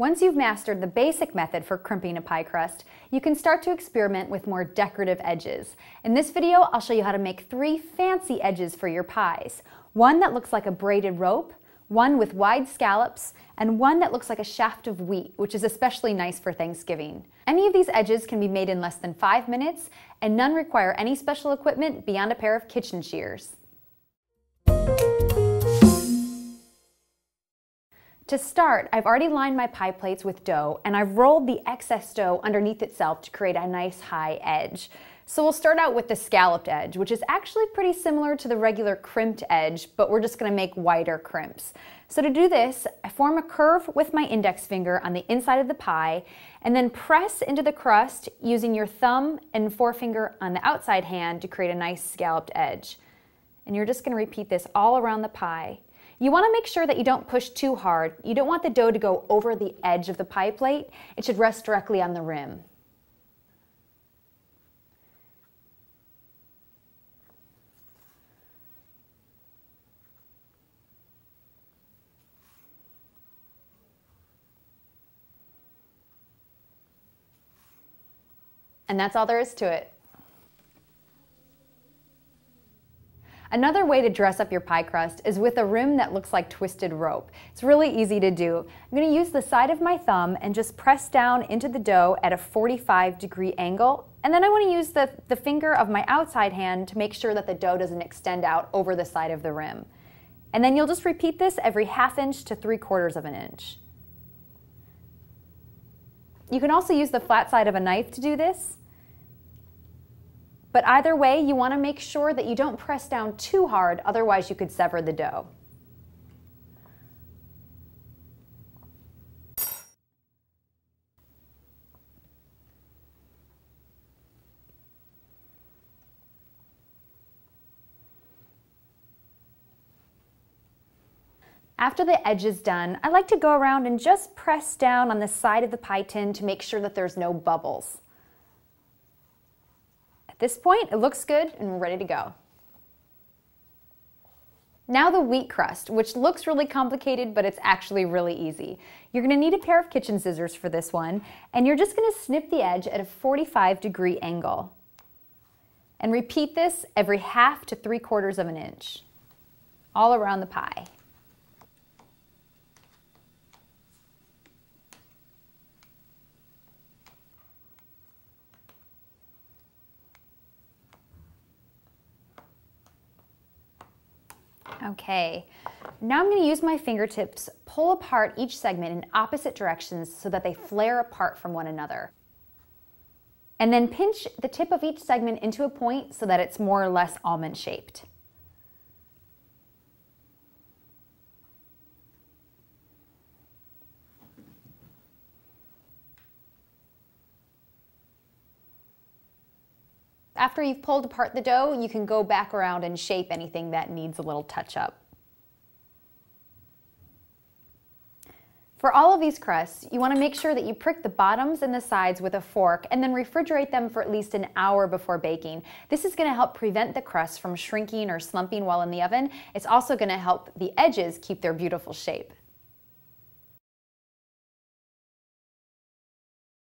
Once you've mastered the basic method for crimping a pie crust, you can start to experiment with more decorative edges. In this video, I'll show you how to make 3 fancy edges for your pies. One that looks like a braided rope, one with wide scallops, and one that looks like a shaft of wheat, which is especially nice for Thanksgiving. Any of these edges can be made in less than 5 minutes, and none require any special equipment beyond a pair of kitchen shears. To start, I've already lined my pie plates with dough, and I've rolled the excess dough underneath itself to create a nice high edge. So we'll start out with the scalloped edge, which is actually pretty similar to the regular crimped edge, but we're just going to make wider crimps. So to do this, I form a curve with my index finger on the inside of the pie, and then press into the crust using your thumb and forefinger on the outside hand to create a nice scalloped edge. And you're just going to repeat this all around the pie. You want to make sure that you don't push too hard. You don't want the dough to go over the edge of the pie plate. It should rest directly on the rim. And that's all there is to it. Another way to dress up your pie crust is with a rim that looks like twisted rope. It's really easy to do. I'm going to use the side of my thumb and just press down into the dough at a 45-degree angle. And then I want to use the finger of my outside hand to make sure that the dough doesn't extend out over the side of the rim. And then you'll just repeat this every 1/2 inch to 3/4 of an inch. You can also use the flat side of a knife to do this. But either way, you want to make sure that you don't press down too hard, otherwise you could sever the dough. After the edge is done, I like to go around and just press down on the side of the pie tin to make sure that there's no bubbles. At this point, it looks good and we're ready to go. Now the wheat crust, which looks really complicated, but it's actually really easy. You're going to need a pair of kitchen scissors for this one, and you're just going to snip the edge at a 45-degree angle. And repeat this every 1/2 to 3/4 of an inch, all around the pie. Okay, now I'm going to use my fingertips, pull apart each segment in opposite directions so that they flare apart from one another. And then pinch the tip of each segment into a point so that it's more or less almond shaped. After you've pulled apart the dough, you can go back around and shape anything that needs a little touch up. For all of these crusts, you want to make sure that you prick the bottoms and the sides with a fork and then refrigerate them for at least an hour before baking. This is going to help prevent the crust from shrinking or slumping while in the oven. It's also going to help the edges keep their beautiful shape.